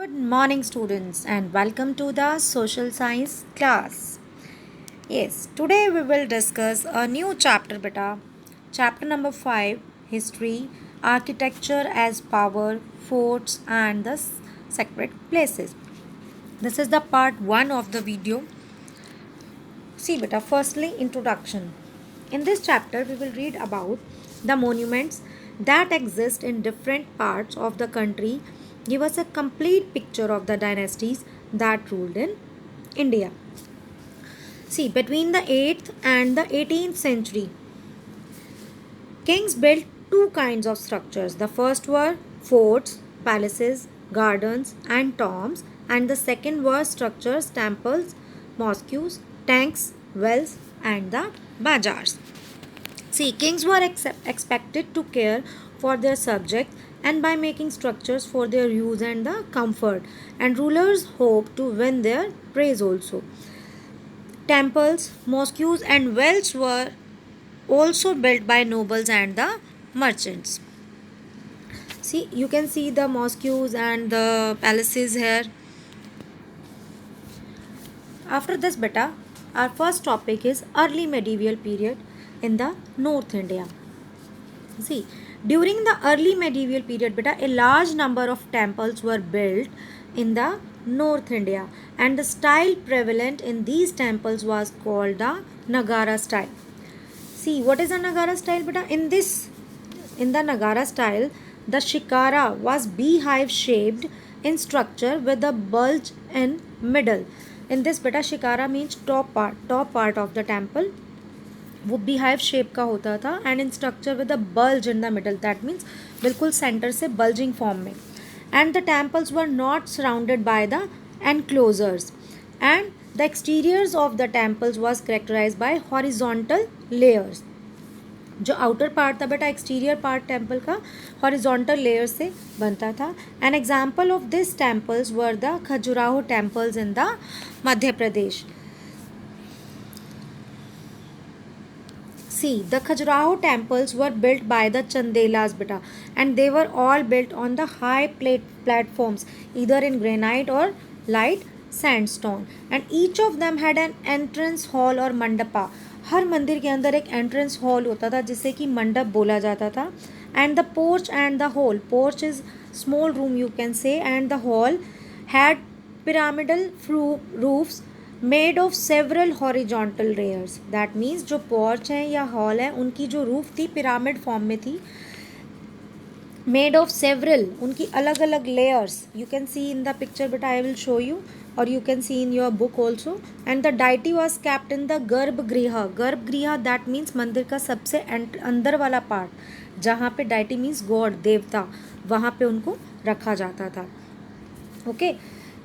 Good morning, students, and welcome to the social science class. Yes, today we will discuss a new chapter, beta. Chapter number 5, History, Architecture as Power, Forts, and the Sacred Places. This is the part 1 of the video. See, beta, firstly, introduction. In this chapter, we will read about the monuments that exist in different parts of the country, give us a complete picture of the dynasties that ruled in India. See, between the 8th and the 18th century, kings built two kinds of structures. The first were forts, palaces, gardens, and tombs, and the second were structures, temples, mosques, tanks, wells, and the bazaars. See, kings were expected to care for their subjects and by making structures for their use and the comfort, and rulers hoped to win their praise also. Temples, mosques, and wells were also built by nobles and the merchants. See, you can see the mosques and the palaces here. After this, beta, our first topic is early medieval period in the North India. See, during the early medieval period, beta, a large number of temples were built in the North India, and the style prevalent in these temples was called the Nagara style. See, what is a Nagara style, beta? In the Nagara style, the shikara was beehive shaped in structure with a bulge in middle. In this, beta, shikara means top part of the temple वो beehive shape का होता था and in structure with a bulge in the middle that means बिल्कुल centre से bulging form में and the temples were not surrounded by the enclosures and the exteriors of the temples was characterise by horizontal layers जो outer part था बेटा exterior part temple का horizontal layer से बनता था an example of this temples were the Khajuraho temples in the Madhya Pradesh. See, the Khajuraho temples were built by the Chandelas, beta, and they were all built on the high platforms, either in granite or light sandstone, and each of them had an entrance hall or mandapa. हर मंदिर के अंदर एक entrance hall होता था जिसे कि मंडप बोला जाता था and the porch and the hall porch is small room you can से and the hall had pyramidal roofs made of several horizontal layers that means जो पोर्च है या हॉल है उनकी जो रूफ थी पिरामिड फॉर्म में थी मेड ऑफ सेवरल उनकी अलग अलग layers you can see in the picture but I will show you और you can see in your book also and the deity was kept in the garbhagriha that means मंदिर का सबसे अंदर वाला part जहाँ पे डाइटी मीन्स गॉड देवता वहाँ पे उनको रखा जाता था okay.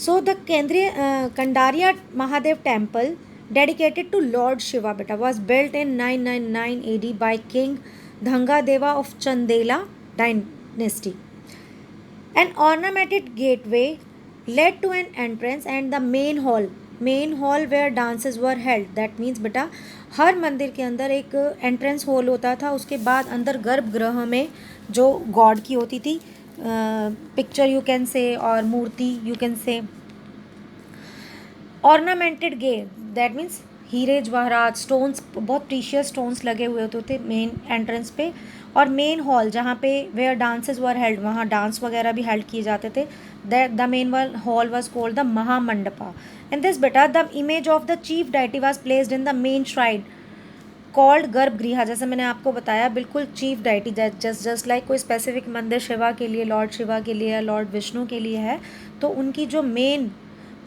So the Kandaria Mahadev temple dedicated to Lord Shiva beta was built in 999 AD by King Dhangadeva of Chandela dynasty. An ornamented gateway led to an entrance and the main hall where dances were held. That means beta हर मंदिर के अंदर एक entrance hall होता था उसके बाद अंदर गर्भगृह में जो गॉड की होती थी पिक्चर यू कैन से और मूर्ति you can say ornamented gate that means हीरे जवाहरात स्टोन्स बहुत प्रीशियस स्टोन्स लगे हुए होते थे मेन एंट्रेंस पे और मेन हॉल जहाँ पे वेयर डांसेस वर हेल्ड वहाँ डांस वगैरह भी हेल्ड किए जाते थे the main hall was called the mahamandapa in this बेटा the image of the chief deity was placed in the main shrine called garbhagriha जैसे मैंने आपको बताया बिल्कुल चीफ डाइटी जस्ट लाइक कोई स्पेसिफिक मंदिर शिवा के लिए लॉर्ड शिवा के लिए या लॉर्ड विष्णु के लिए है तो उनकी जो मेन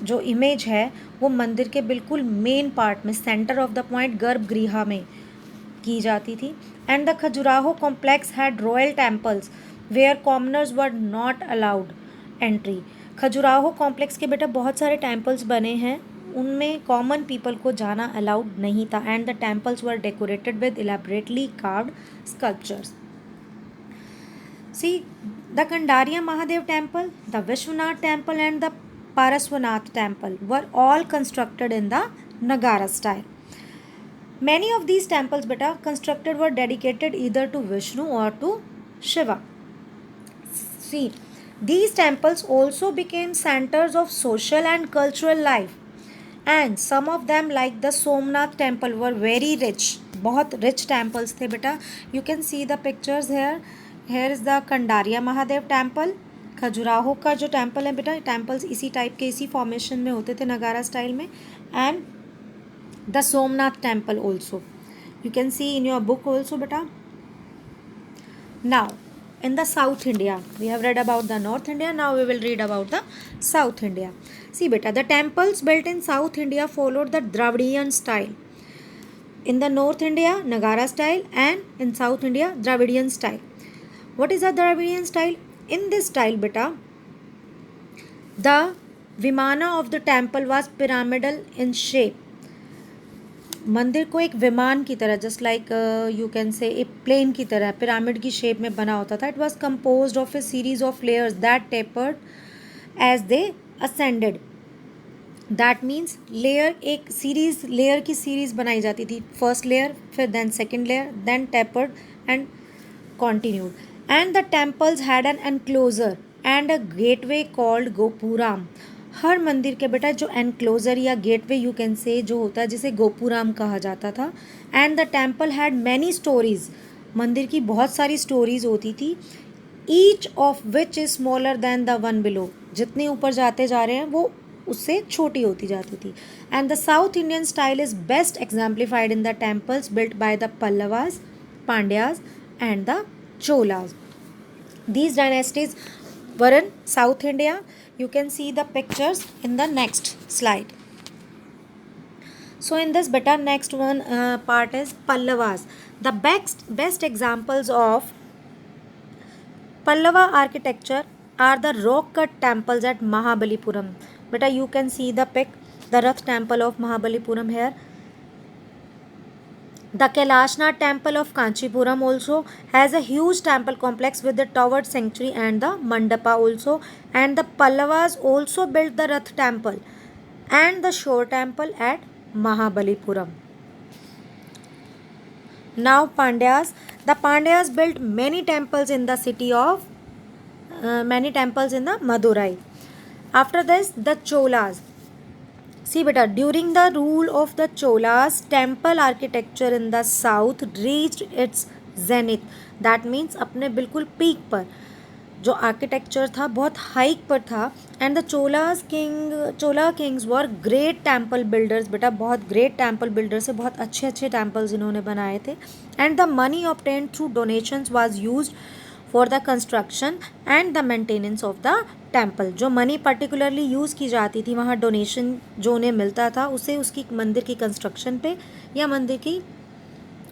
जो इमेज है वो मंदिर के बिल्कुल मेन पार्ट में सेंटर ऑफ द पॉइंट गर्भगृह में की जाती थी and the Khajuraho complex had royal temples where commoners were not allowed entry. Khajuraho complex के बेटा बहुत सारे टेम्पल्स बने हैं उनमें कॉमन पीपल को जाना अलाउड नहीं था and the temples were decorated with elaborately carved sculptures. See the Kandariya Mahadev temple the Vishwanath temple and the Paraswanath temple were all constructed in the Nagara style. Many of these temples beta constructed were dedicated either to Vishnu or to Shiva. See, These temples also became centers of social and cultural life. And some of them like the Somnath temple were very rich. बहुत rich temples थे बेटा. You can see the pictures here. Here is the Kandaria Mahadev temple. Khajuraho का जो temple है बेटा, temples इसी type के, इसी फॉर्मेशन में होते थे नगारा स्टाइल में. And the Somnath temple also you can see in your book also beta. Now in the South India, we have read about the North India, now we will read about the South India. See beta, the temples built in South India followed the Dravidian style. In the North India, Nagara style, and in South India, Dravidian style. What is the Dravidian style? In this style beta, the vimana of the temple was pyramidal in shape. मंदिर को एक विमान की तरह, just like you can से एक plane की तरह पिरामिड की शेप में बना होता था. It was compose of a series of layers that tapered as they ascended. That means layer, एक सीरीज, लेयर की सीरीज बनाई जाती थी. फर्स्ट लेयर, फिर then second layer, then tapered and continued. And the temples had an enclosure and a gateway called gopuram. हर मंदिर के बेटा जो एनक्लोजर या गेटवे यू कैन से जो होता है, जिसे गोपुराम कहा जाता था. And the temple had many stories. मंदिर की बहुत सारी स्टोरीज होती थी. Each of which is smaller than the one below. जितने ऊपर जाते जा रहे हैं वो उससे छोटी होती जाती थी. And the south Indian style is best exemplified in the temples built by the Pallavas, Pandyas and the Cholas. These dynasties were in South India. You can see the pictures in the next slide. So in this beta, next one part is Pallavas. The best examples of Pallava architecture are the rock cut temples at Mahabalipuram. Beta, you can see the pic, the Rath temple of Mahabalipuram here. The Kailashnath temple of Kanchipuram also has a huge temple complex with the towered sanctuary and the mandapa also. And the Pallavas also built the Rath temple and the shore temple at Mahabalipuram. Now Pandyas. The Pandyas built many temples in the city of many temples in the Madurai. After this, the Cholas. See beta, during the rule of the Cholas, temple architecture in the south reached its zenith. That means अपने बिल्कुल peak पर जो architecture था बहुत hike पर था. And the Chola Kings were great temple builders. बेटा बहुत ग्रेट टेम्पल बिल्डर्स है, बहुत अच्छे अच्छे टेम्पल्स इन्होंने बनाए थे. And the money obtained through donations was used for the construction and the maintenance of the temple. जो मनी पर्टिकुलरली यूज़ की जाती थी वहाँ, डोनेशन जो उन्हें मिलता था उसे उसकी मंदिर की कंस्ट्रक्शन पे या मंदिर की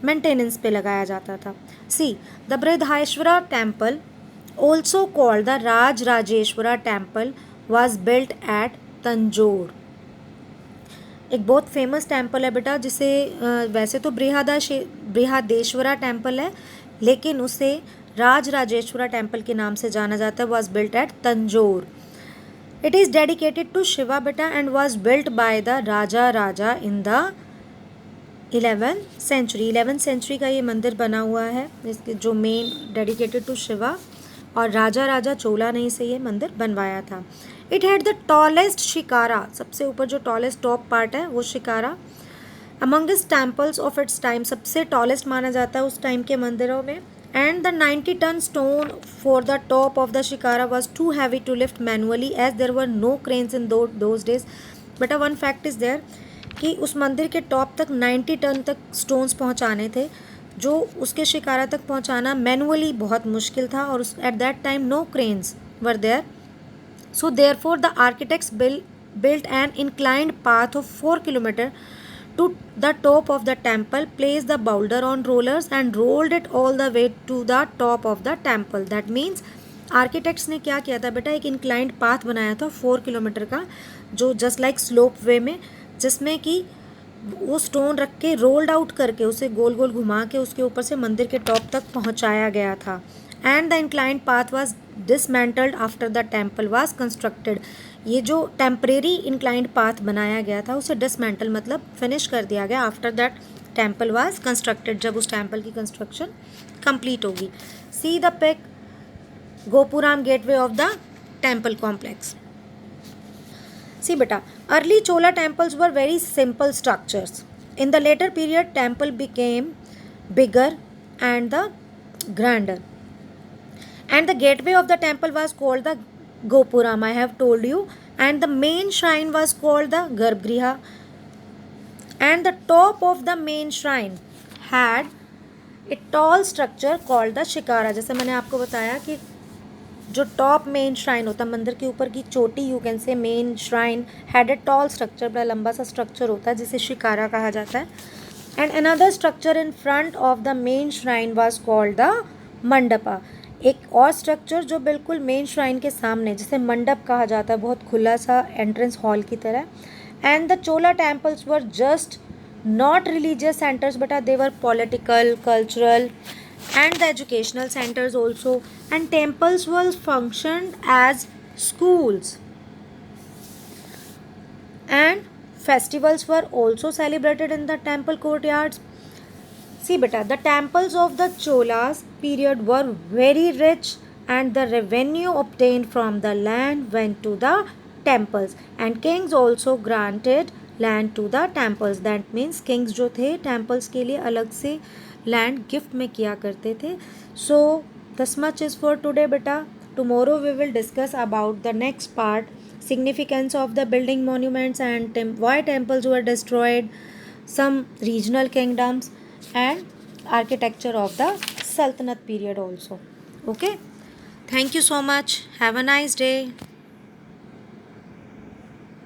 मेंटेनेंस पे लगाया जाता था. See the Brihadeshwara temple also called the Rajarajeshwara temple was built at Tanjore. एक बहुत फेमस टेम्पल है बेटा, जिसे वैसे तो बृहदेश्वरा टेम्पल है लेकिन उसे राजराजेश्वरा टेम्पल के नाम से जाना जाता है. Was built at Tanjore. It is dedicated to Shiva बेटा and was built by the raja in the 11th century. 11th century का ये मंदिर बना हुआ है, इसके जो मेन डेडिकेटेड टू शिवा, और राजा चोला ने इसे ये मंदिर बनवाया था. It had the tallest shikara. सबसे ऊपर जो टॉलेस्ट टॉप पार्ट है वो shikara. Amongst temples of its time, सबसे टॉलेस्ट माना जाता है उस टाइम के मंदिरों में. And the 90-ton stone for the top of the shikara was too heavy to lift manually as there were no cranes in those days. But one fact is there कि उस मंदिर के टॉप तक 90 ton तक stones पहुंचाने थे, जो उसके शिकारा तक पहुंचाना मैनुअली बहुत मुश्किल था. और at that time no cranes were there. So therefore the architects built an inclined path of 4 kilometers to the top of the temple, placed the boulder on rollers and rolled it all the way to the top of the temple. That means architects ने क्या किया था बेटा, एक inclined path बनाया था 4 kilometre का, जो जस्ट लाइक स्लोप वे में, जिसमें कि वो स्टोन रख के रोल्ड आउट करके उसे गोल गोल घुमा के उसके ऊपर से मंदिर के टॉप तक पहुंचाया गया था. And the inclined path was dismantled after the temple was constructed. ये जो टेम्परेरी इंक्लाइंड पाथ बनाया गया था उसे डिसमेंटल मतलब फिनिश कर दिया गया after that temple was constructed, जब उस टेम्पल की कंस्ट्रक्शन कंप्लीट होगी. See the peak, gopuram gateway of the temple complex. See beta, early Chola temples were very simple structures. In the later period, temple became bigger and the grander. And the gateway of the temple was called the Gopuram, I have told you. And the main shrine was called the Garbhagriha. And the top of the main shrine had a tall structure called the Shikara. जैसे मैंने आपको बताया कि जो top main shrine होता है, मंदिर के ऊपर की चोटी, यू कैन से main shrine had a tall structure, बड़ा लंबा सा स्ट्रक्चर होता है जिसे शिकारा कहा जाता है. And another structure in front of the main shrine was called the mandapa. एक और स्ट्रक्चर जो बिल्कुल मेन श्राइन के सामने, जिसे मंडप कहा जाता है, बहुत खुला सा एंट्रेंस हॉल की तरह. And the Chola temples were just not religious centers but they were political, cultural and the educational centers also, and temples were functioned as schools, and festivals were also celebrated in the temple courtyards. See beta, the temples of the Cholas period were very rich and the revenue obtained from the land went to the temples, and kings also granted land to the temples. That means kings जो थे temples के लिए अलग से land gift में किया करते थे. So this much is for today बेटा. Tomorrow we will discuss about the next part, significance of the building monuments and why temples were destroyed, some regional kingdoms and architecture of the Sultanate period also. Okay, thank you so much, have a nice day.